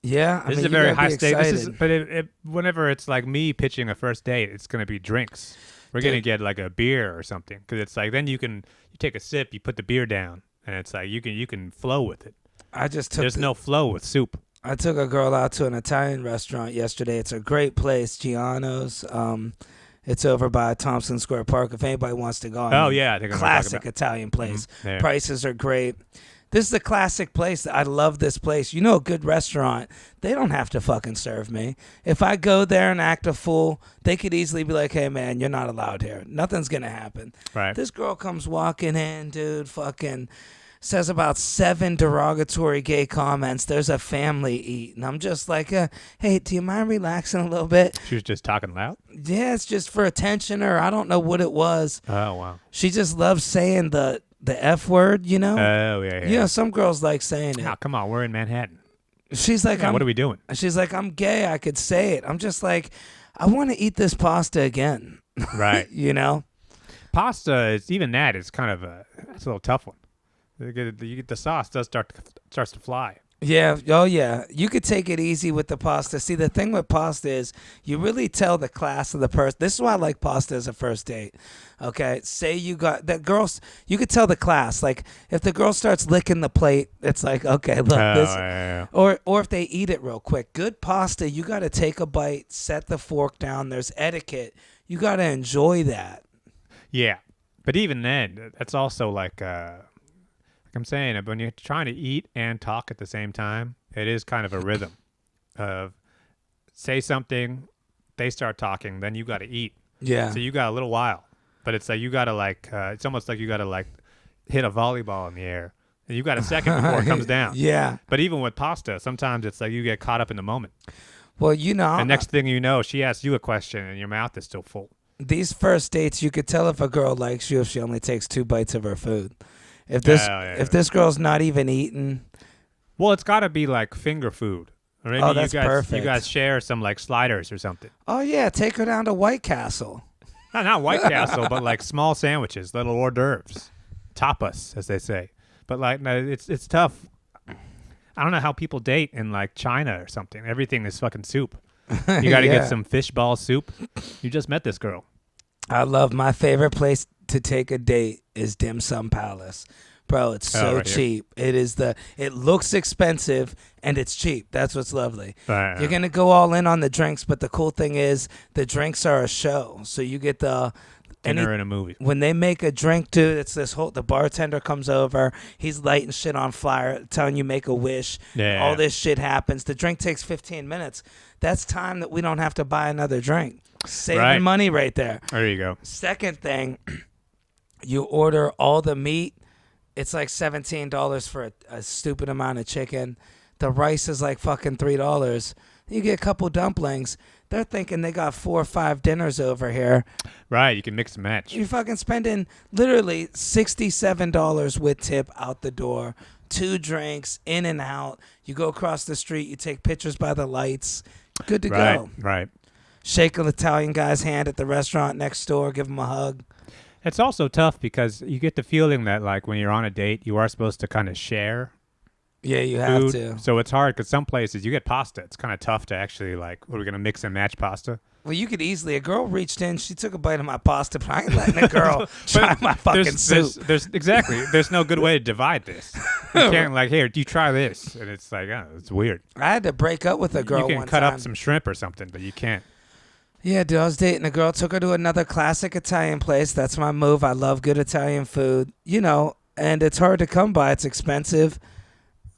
Yeah. This is a very high stake. But whenever it's like me pitching a first date, it's going to be drinks. We're going to get like a beer or something, because it's like then you take a sip, you put the beer down, and it's like you can flow with it. There's no flow with soup. I took a girl out to an Italian restaurant yesterday. It's a great place, Giano's. It's over by Thompson Square Park. If anybody wants to go, I think I know what you're classic talking about. Italian place. Yeah. Prices are great. This is a classic place. I love this place. You know, a good restaurant, they don't have to fucking serve me. If I go there and act a fool, they could easily be like, hey, man, you're not allowed here. Nothing's going to happen. Right. This girl comes walking in, dude, fucking says about 7 derogatory gay comments. There's a family eating. I'm just like, hey, do you mind relaxing a little bit? She was just talking loud? Yeah, it's just for attention, or I don't know what it was. Oh, wow. She just loves saying the F word, you know? Oh, yeah. You know, some girls like saying it. Oh, come on. We're in Manhattan. She's like, What are we doing? She's like, I'm gay. I could say it. I'm just like, I want to eat this pasta again. Right. You know? Pasta, even that is kind of it's a little tough one. You get the sauce starts to fly. Yeah. Oh, yeah. You could take it easy with the pasta. See, the thing with pasta is you really tell the class of the person. This is why I like pasta as a first date. Okay. Say you got that girls, you could tell the class. Like, if the girl starts licking the plate, it's like, okay, look, this. Yeah. Or if they eat it real quick. Good pasta, you got to take a bite, set the fork down. There's etiquette. You got to enjoy that. Yeah. But even then, that's also like I'm saying, when you're trying to eat and talk at the same time, it is kind of a rhythm of say something, they start talking, then you got to eat. Yeah. So you got a little while, but it's like you got to it's almost like you got to hit a volleyball in the air. And you got a second before it comes down. Yeah. But even with pasta, sometimes it's like you get caught up in the moment. Well, you know. And next thing you know, she asks you a question and your mouth is still full. These first dates, you could tell if a girl likes you if she only takes 2 bites of her food. If this girl's not even eating, well, it's got to be like finger food. Or maybe that's perfect. You guys share some like sliders or something. Oh yeah, take her down to White Castle. Not White Castle, but like small sandwiches, little hors d'oeuvres, tapas, as they say. But like, no, it's tough. I don't know how people date in like China or something. Everything is fucking soup. You got to get some fish ball soup. You just met this girl. I love my favorite place to take a date is Dim Sum Palace. Bro, it's so right cheap. It looks expensive and it's cheap. That's what's lovely. Right. You're going to go all in on the drinks, but the cool thing is the drinks are a show. So you get the dinner in a movie. When they make a drink, dude, it's the bartender comes over, he's lighting shit on fire, telling you make a wish. Yeah. All this shit happens. The drink takes 15 minutes. That's time that we don't have to buy another drink. Saving money right there. There you go. Second thing, you order all the meat. It's like $17 for a stupid amount of chicken. The rice is like fucking $3. You get a couple dumplings. They're thinking they got 4 or 5 dinners over here. Right, you can mix and match. You're fucking spending literally $67 with tip out the door. 2 drinks, in and out. You go across the street. You take pictures by the lights. Good to go. Right. Shake an Italian guy's hand at the restaurant next door. Give him a hug. It's also tough because you get the feeling that like when you're on a date, you are supposed to kind of share. Yeah, you food. have to. So it's hard because some places you get pasta. It's kind of tough to actually like, we're going to mix and match pasta. Well, you could easily. A girl reached in. She took a bite of my pasta, but I ain't letting a girl try my fucking soup. There's no good way to divide this. You can't like, here, you try this, and it's like, oh, it's weird. I had to break up with a girl. You can cut up some shrimp or something, but you can't. Yeah, dude, I was dating a girl. Took her to another classic Italian place. That's my move. I love good Italian food, and it's hard to come by. It's expensive.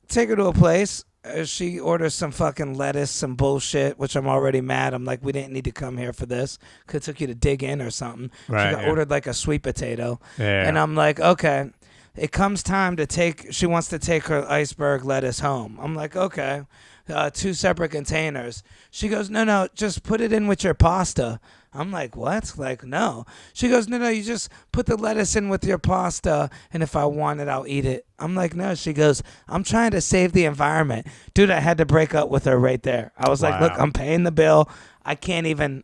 Take her to a place. She orders some fucking lettuce, some bullshit, which I'm already mad. I'm like, we didn't need to come here for this. Could have took you to dig in or something. Right, She ordered like a sweet potato. Yeah. And I'm like, okay. It comes time to she wants to take her iceberg lettuce home. I'm like, okay. 2 separate containers. She goes, no, just put it in with your pasta. I'm like, what? Like, no. She goes, no, you just put the lettuce in with your pasta, and if I want it, I'll eat it. I'm like, no. She goes, I'm trying to save the environment. Dude, I had to break up with her right there. I was like, look, I'm paying the bill. I can't even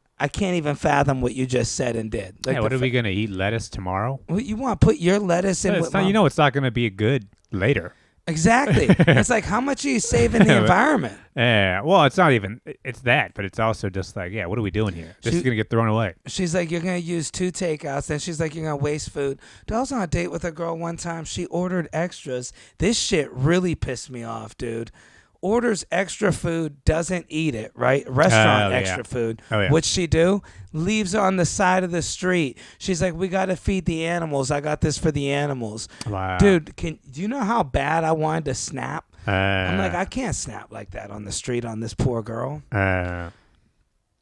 fathom what you just said and did. Like, what are we going to eat lettuce tomorrow? Well, you want to put your lettuce in with it's not going to be good later. Exactly. It's like, how much are you saving the environment? Yeah. Well, it's not even, it's that, but it's also just like, yeah, what are we doing here? This is going to get thrown away. She's like, you're going to use 2 takeouts. Then she's like, you're going to waste food. Dude, I was on a date with a girl one time. She ordered extras. This shit really pissed me off, dude. orders extra food, doesn't eat it, right? Restaurant extra food. Oh, yeah. What's she do? Leaves on the side of the street. She's like, we got to feed the animals. I got this for the animals. Wow. Dude, do you know how bad I wanted to snap? I'm like, Uh, I can't snap like that on the street on this poor girl.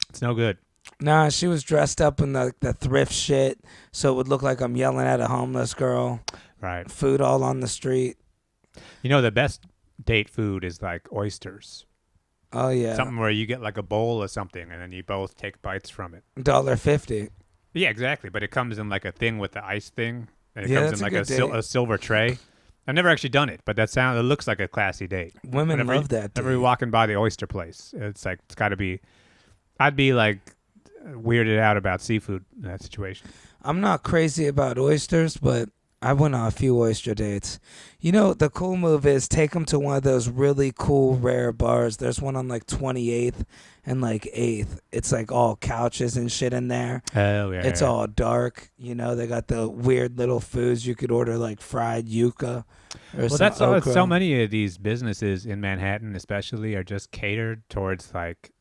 it's no good. Nah, she was dressed up in the thrift shit, so it would look like I'm yelling at a homeless girl. Right. Food all on the street. You know, the best date food is like oysters. Oh yeah, Something where you get like a bowl of something and then you both take bites from it. $1.50. Yeah, exactly. But it comes in like a thing with the ice thing, and it Yeah, comes that's in a like good date. a silver tray. I've never actually done it, but it looks like a classy date. Women Whenever love that. Whenever you're walking by the oyster place, it's like it's got to be. I'd be like weirded out about seafood in that situation. I'm not crazy about oysters, but I went on a few oyster dates. You know, the cool move is take them to one of those really cool, rare bars. There's one on like 28th and like 8th. It's like all couches and shit in there. Oh yeah. It's all dark. You know, they got the weird little foods you could order, like fried yuca. Or Well, that's okra. so many of these businesses in Manhattan, especially, are just catered towards like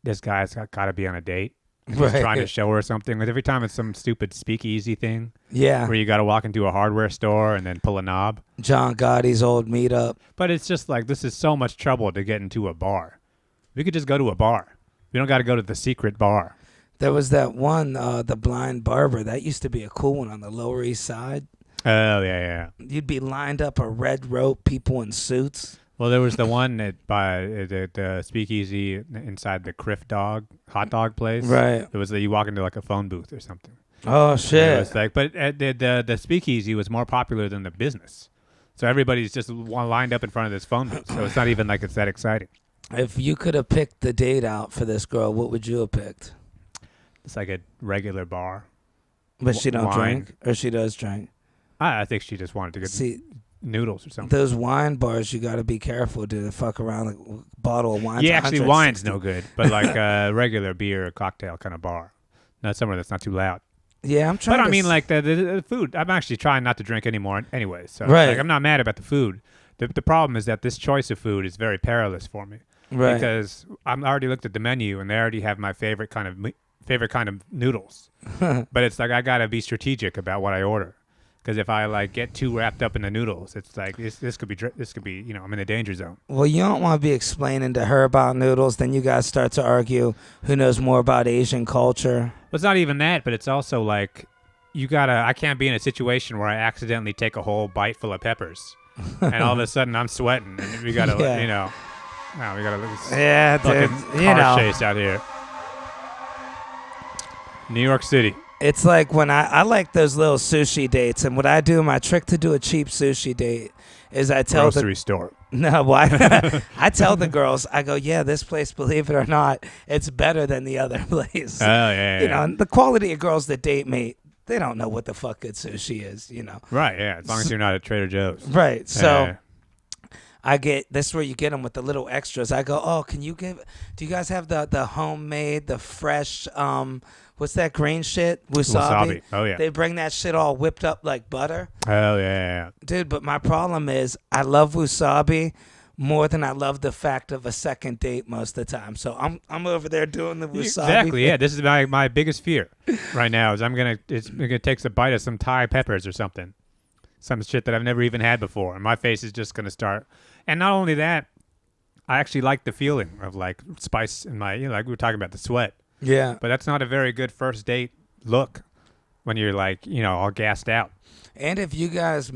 this guy's got to be on a date. He's Right. trying to show her something. Like every time it's some stupid speakeasy thing Yeah. where you got to walk into a hardware store and then pull a knob. John Gotti's old meetup. But it's just like this is so much trouble to get into a bar. We could just go to a bar. We don't got to go to the secret bar. There was that one, the Blind Barber. That used to be a cool one on the Lower East Side. Oh yeah. You'd be lined up a red rope, people in suits. Well, there was the one at the speakeasy inside the Criff Dog hot dog place. Right. It was that you walk into like a phone booth or something. Oh, And shit. it was like, but the speakeasy was more popular than the business, so everybody's just lined up in front of this phone booth. So it's not even like it's that exciting. If you could have picked the date out for this girl, what would you have picked? It's like a regular bar. But she don't Wine. drink? Or she does drink? I think she just wanted to get See, noodles or something. those wine bars, you got to be careful, dude. To fuck around, like a bottle of wine. Yeah, actually, wine's no good, but like a regular beer or cocktail kind of bar, not somewhere that's not too loud. Yeah, I'm trying. But to I mean, like the food. I'm actually trying not to drink anymore, anyway. So Right. like, I'm not mad about the food. The problem is that this choice of food is very perilous for me right. because I'm already looked at the menu and they already have my favorite kind of noodles. But it's like I gotta be strategic about what I order. Because if I like get too wrapped up in the noodles, it's like this could be I'm in the danger zone. Well, you don't want to be explaining to her about noodles. Then you guys start to argue who knows more about Asian culture. But it's not even that, but it's also like I can't be in a situation where I accidentally take a whole bite full of peppers and all of a sudden I'm sweating and we gotta Yeah. we gotta look at Yeah, fucking dude. You car know, chase out here. New York City. it's like when I like those little sushi dates, and what I do, my trick to do a cheap sushi date is I tell Grocery store. No, why? I tell the girls, I go, yeah, this place, believe it or not, it's better than the other place. Oh yeah. You know, and the quality of girls that date me, they don't know what the fuck good sushi is, you know. Right, yeah. As long as you're not at Trader Joe's. Right. So Uh, this is where you get them with the little extras. I go, oh, do you guys have the homemade, the fresh, what's that green shit? Wasabi. Oh yeah. They bring that shit all whipped up like butter. Oh yeah. Dude, but my problem is I love wasabi more than I love the fact of a second date most of the time. So I'm over there doing the wasabi. Exactly. Yeah. This is my biggest fear right now. Is it's gonna take a bite of some Thai peppers or something, some shit that I've never even had before, and my face is just gonna start. And not only that, I actually like the feeling of like spice in my like we were talking about the sweat. Yeah. But that's not a very good first date look when you're like all gassed out. And if you guys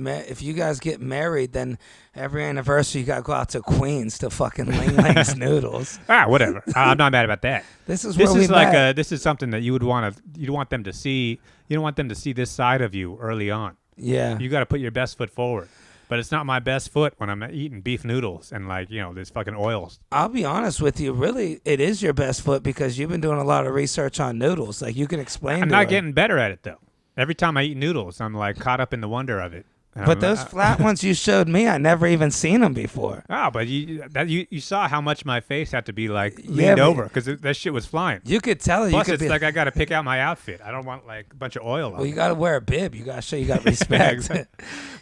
get married, then every anniversary you got to go out to Queens to fucking Ling Ling's noodles. Whatever. I'm not mad about that. This is This where we is like met. this is something that you don't want them to see. You don't want them to see this side of you early on. Yeah. You got to put your best foot forward. But it's not my best foot when I'm eating beef noodles and there's fucking oils. I'll be honest with you. Really, it is your best foot because you've been doing a lot of research on noodles. Like you can explain. I'm to not her. getting better at it though. Every time I eat noodles, I'm like caught up in the wonder of it. But those flat ones you showed me, I never even seen them before. Oh, but you saw how much my face had to be like leaned over because that shit was flying. You could tell. Plus, it's like I got to pick out my outfit. I don't want like a bunch of oil on. Well, you got to wear a bib. You got to show you got respect.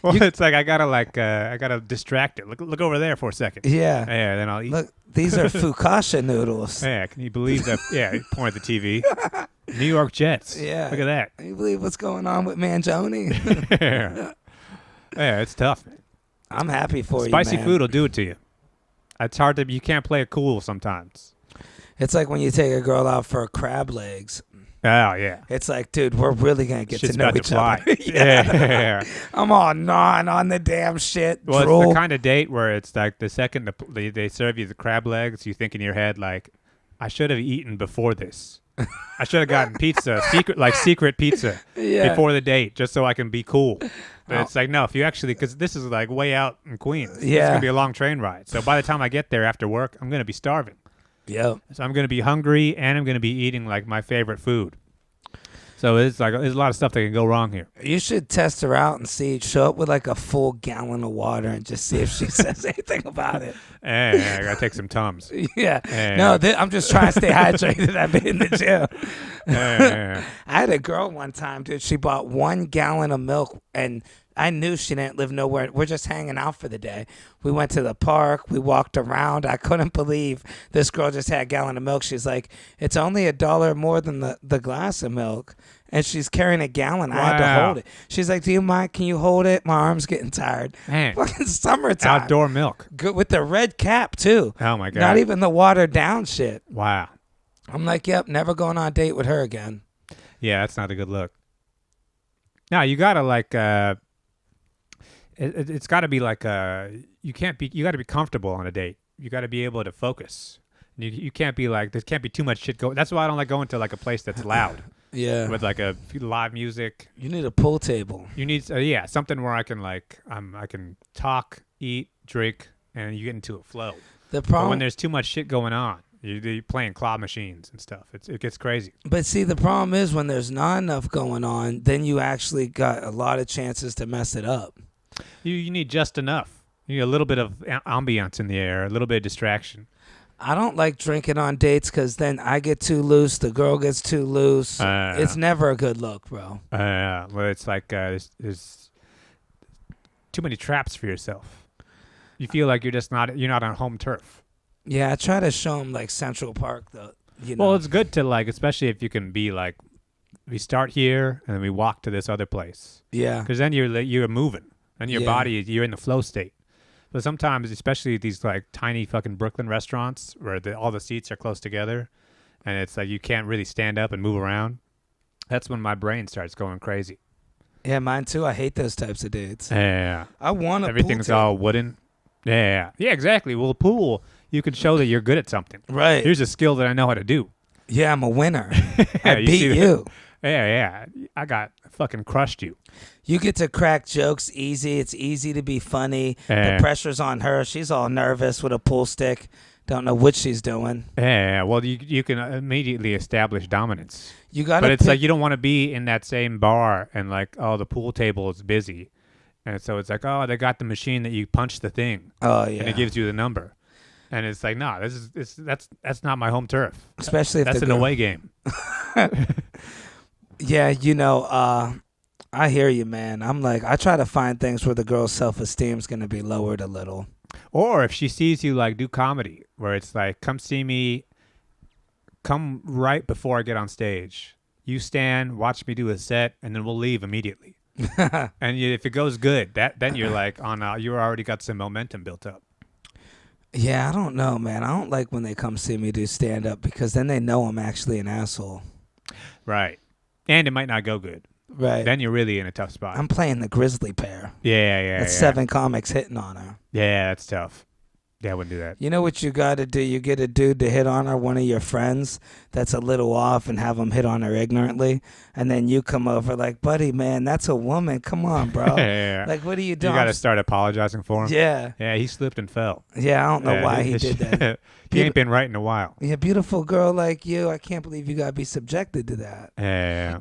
Well, it's like I gotta distract it. Look over there for a second. Yeah. Yeah. Then I'll eat. Look, these are fukasha noodles. Yeah. Can you believe that? Yeah. Point at the TV. New York Jets. Yeah. Look at that. Can you believe what's going on with Mangione? Yeah. Yeah, it's tough, man. I'm happy for you, Spicy man. food will do it to you. It's hard to. You can't play it cool sometimes. It's like when you take a girl out for crab legs. Oh yeah. It's like, dude, we're really gonna get Shit's to know about each to fly. other. Yeah. I'm all gnawing on the damn shit. Well, drool. it's the kind of date where it's like the second they serve you the crab legs, you think in your head like, I should have eaten before this. I should have gotten pizza, secret pizza before the date, just so I can be cool. But it's like, no, if you actually, because this is like way out in Queens. It's going to be a long train ride. So by the time I get there after work, I'm going to be starving. Yep. So I'm going to be hungry and I'm going to be eating like my favorite food. So it's like there's a lot of stuff that can go wrong here. You should test her out and see. Show up with like a full gallon of water and just see if she says anything about it. Yeah, I got to take some Tums. Yeah. No, I'm just trying to stay hydrated. I've been in the gym. Yeah. I had a girl one time, dude. She bought 1 gallon of milk, and I knew she didn't live nowhere. We're just hanging out for the day. We went to the park. We walked around. I couldn't believe this girl just had a gallon of milk. She's like, it's only $1 more than the glass of milk. And she's carrying a gallon. Wow. I had to hold it. She's like, do you mind? Can you hold it? My arm's getting tired. Man. Fucking summertime. Outdoor milk. Good with the red cap, too. Oh, my God. Not even the watered down shit. Wow. I'm like, yep, never going on a date with her again. Yeah, that's not a good look. No, you got to like... It's got to be like you got to be comfortable on a date. You got to be able to focus. You can't be like, there can't be too much shit going. That's why I don't like going to like a place that's loud. Yeah. With like a live music. You need a pool table. You need something where I can like I can talk, eat, drink, and you get into a flow. The problem but when there's too much shit going on, you're playing claw machines and stuff. It gets crazy. But see, the problem is when there's not enough going on, then you actually got a lot of chances to mess it up. You need just enough. You need a little bit of ambiance in the air, a little bit of distraction. I don't like drinking on dates because then I get too loose, the girl gets too loose. It's never a good look, bro. Well, it's like there's too many traps for yourself. You feel like you're not on home turf. Yeah, I try to show them like Central Park, though. Well, it's good to like, especially if you can be like, we start here and then we walk to this other place. Yeah, because then you're moving and your body, you're in the flow state. But sometimes, especially these like tiny fucking Brooklyn restaurants where all the seats are close together, and it's like you can't really stand up and move around. That's when my brain starts going crazy. Yeah, mine too. I hate those types of dates. Yeah, I want everything's all wooden. Yeah, exactly. Well, pool, you can show that you're good at something. Right. Here's a skill that I know how to do. Yeah, I'm a winner. I beat you. Yeah. I got fucking crushed you. You get to crack jokes easy. It's easy to be funny. The pressure's on her. She's all nervous with a pool stick. Don't know what she's doing. Yeah. Well, you can immediately establish dominance. But it's like you don't want to be in that same bar and like, oh, the pool table is busy. And so it's like, oh, they got the machine that you punch the thing. Oh, yeah. And it gives you the number. And it's like, nah, that's not my home turf. Especially if that's an away game. Yeah, I hear you, man. I'm like, I try to find things where the girl's self-esteem's going to be lowered a little. Or if she sees you like do comedy, where it's like, come see me, come right before I get on stage. You stand, watch me do a set, and then we'll leave immediately. And if it goes good, then you're like you already got some momentum built up. Yeah, I don't know, man. I don't like when they come see me do stand-up because then they know I'm actually an asshole. Right. And it might not go good. Right. Then you're really in a tough spot. I'm playing the grizzly pair. Yeah. That's 7 comics hitting on her. Yeah, that's tough. Yeah, I wouldn't do that. You know what you got to do? You get a dude to hit on her, one of your friends that's a little off, and have him hit on her ignorantly. And then you come over like, buddy, man, that's a woman. Come on, bro. Yeah. Like, what are you doing? You got to start apologizing for him. Yeah. Yeah, he slipped and fell. Yeah, I don't know why he did that. He ain't been right in a while. Yeah, beautiful girl like you. I can't believe you got to be subjected to that. Yeah.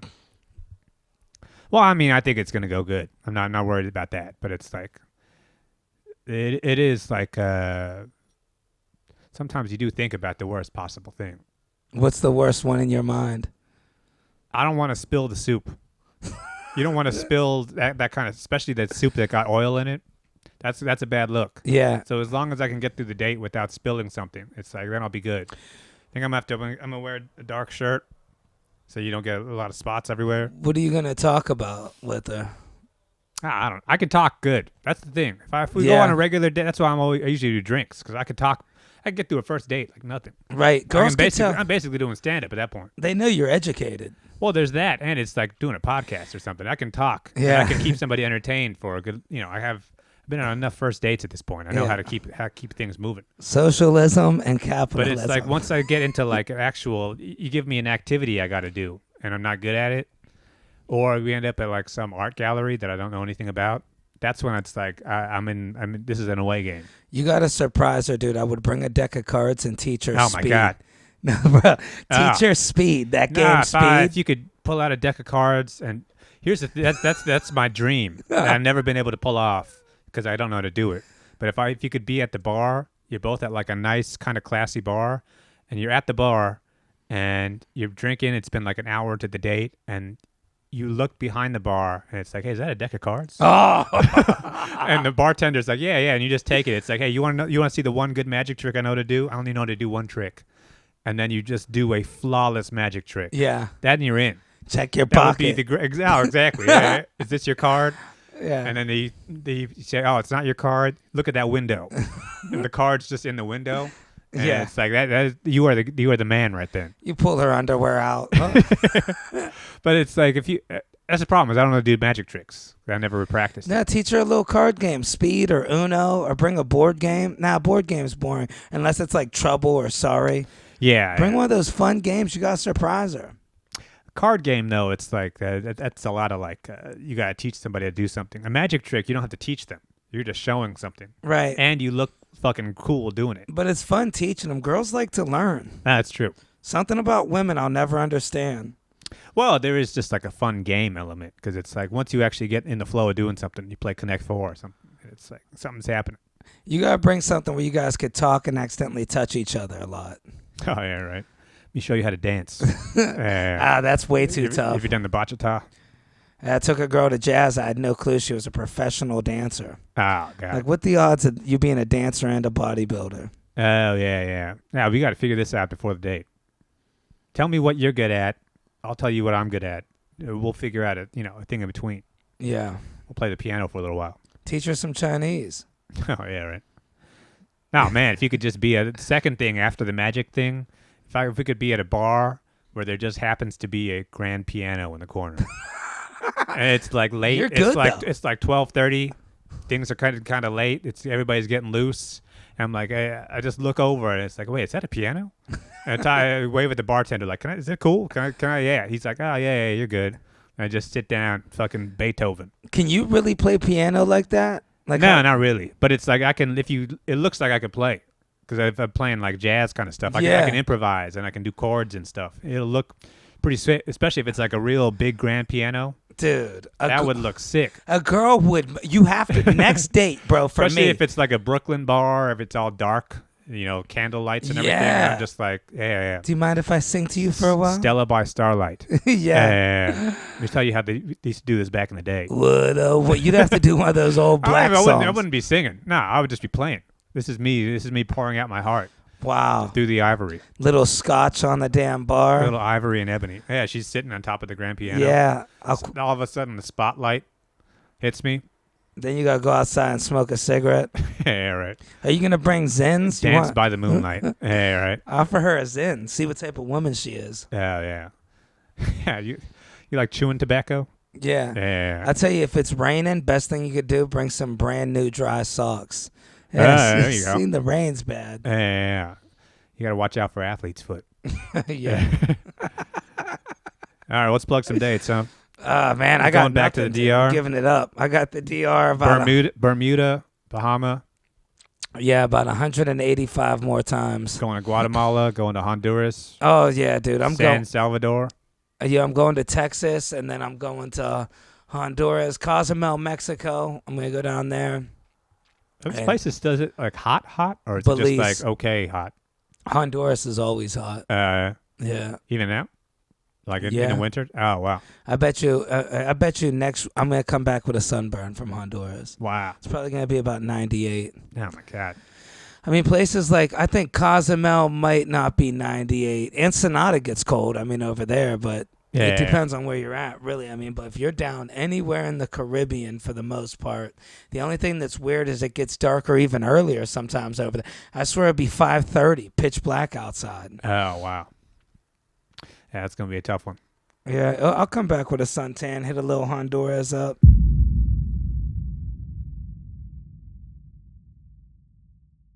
Well, I mean, I think it's gonna go good. I'm not worried about that. But it's like it is like sometimes you do think about the worst possible thing. What's the worst one in your mind? I don't want to spill the soup. You don't want to spill that kind of, especially that soup that got oil in it. That's a bad look. Yeah. So as long as I can get through the date without spilling something, it's like then I'll be good. I think I'm gonna wear a dark shirt so you don't get a lot of spots everywhere. What are you gonna talk about with her? I don't. I can talk good. That's the thing. If we go on a regular date, that's why I usually do drinks because I can talk. I can get through a first date like nothing. Right. Girls can tell. I'm basically doing stand up at that point. They know you're educated. Well, there's that, and it's like doing a podcast or something. I can talk. Yeah. And I can keep somebody entertained for a good. I've been on enough first dates at this point. I know how to keep things moving. Socialism and capitalism. But it's like once I get into like actual, you give me an activity I got to do, and I'm not good at it, or we end up at like some art gallery that I don't know anything about. That's when it's like I'm in. This is an away game. You got to surprise her, dude. I would bring a deck of cards and teach her. Oh speed. my god. No, bro. Teach her speed. That game speed. If you could pull out a deck of cards, and here's that's my dream that I've never been able to pull off because I don't know how to do it. But if you could be at the bar, you're both at like a nice kind of classy bar, and you're at the bar, and you're drinking. It's been like an hour to the date, and you look behind the bar, and it's like, hey, is that a deck of cards? Oh. And the bartender's like, yeah, and you just take it. It's like, hey, you want to see the one good magic trick I know to do? I only know how to do one trick. And then you just do a flawless magic trick. Yeah. Then you're in. Check your that pocket. Would be the exactly. Yeah. Is this your card? Yeah. And then they say, oh, it's not your card. Look at that window. And the card's just in the window. And yeah. It's like that is, you are the man right then. You pull her underwear out. But it's like that's the problem is I don't know how to do magic tricks. I never practiced. Now teach her a little card game, speed or Uno, or bring a board game. Nah, board game's boring unless it's like Trouble or Sorry. Yeah. Bring one of those fun games. You gotta surprise her. Card game though, it's like that's a lot of like you gotta teach somebody to do something. A magic trick, you don't have to teach them. You're just showing something. Right. And you look fucking cool doing it. But it's fun teaching them. Girls like to learn. That's true. Something about women I'll never understand. Well, there is just like a fun game element because it's like once you actually get in the flow of doing something, you play Connect 4 or something. It's like something's happening. You gotta bring something where you guys could talk and accidentally touch each other a lot. Oh yeah, right. Let me show you how to dance. That's way too tough. Have you done the bachata? I took a girl to jazz. I had no clue she was a professional dancer. Oh, God. Like, what the odds of you being a dancer and a bodybuilder? Oh, yeah. Now, we got to figure this out before the date. Tell me what you're good at. I'll tell you what I'm good at. We'll figure out a thing in between. Yeah. We'll play the piano for a little while. Teach her some Chinese. Oh, yeah, right. Oh, man, if you could just be a second thing after the magic thing, if we could be at a bar where there just happens to be a grand piano in the corner. And it's like late. You're good, it's like 12:30. Things are kind of late. Everybody's getting loose. And I'm like, I just look over and it's like, wait, is that a piano? And I wave at the bartender like, is it cool? Can I? Yeah. He's like, oh yeah, you're good. And I just sit down, fucking Beethoven. Can you really play piano like that? Like no, not really. But it's like I can. It looks like I could play because if I'm playing like jazz kind of stuff, I can improvise and I can do chords and stuff. It'll look pretty sweet, especially if it's like a real big grand piano. Dude, that would look sick. A girl would. You have to next date, bro. For especially me, if it's like a Brooklyn bar, if it's all dark, candle lights and everything. I'm just like, yeah. Do you mind if I sing to you for a while? Stella by Starlight. Yeah. Let me tell you how they used to do this back in the day. What? You'd have to do one of those old black songs. I wouldn't be singing. No, I would just be playing. This is me pouring out my heart. Wow. Through the ivory. Little scotch on the damn bar. Little ivory and ebony. Yeah, she's sitting on top of the grand piano. Yeah. All of a sudden, the spotlight hits me. Then you got to go outside and smoke a cigarette. Yeah, right. Are you going to bring Zins? Dance by the moonlight. Yeah, right. Offer her a Zin. See what type of woman she is. Oh, yeah. Yeah, you like chewing tobacco? Yeah. Yeah. I tell you, if it's raining, best thing you could do, bring some brand new dry socks. There you go. Seen the rain's bad. Yeah. You got to watch out for athlete's foot. Yeah. All right, let's plug some dates, huh? Man, I got going back to the DR. Giving it up. I got the DR about Bermuda, Bahama. Yeah, about 185 more times. Going to Guatemala, going to Honduras. Oh yeah, dude, I'm going San Salvador. Yeah, I'm going to Texas, and then I'm going to Honduras, Cozumel, Mexico. I'm gonna go down there. Those And places, does it like hot, or is it Belize. just like okay hot? Honduras is always hot. Yeah. Even now, like in Yeah. the winter. Oh wow, I bet you next I'm gonna come back with a sunburn from Honduras. wow. It's probably gonna be about 98. Oh my god. I mean, places like I think Cozumel might not be 98. Ensenada gets cold. I mean, over there, but Yeah. it depends on where you're at, really. I mean, but if you're down anywhere in the Caribbean, for the most part, the only thing that's weird is it gets darker even earlier sometimes over there. I swear it'd be 5:30, pitch black outside. Oh wow. Yeah, it's gonna be a tough one. Yeah, I'll come back with a suntan, hit a little Honduras up.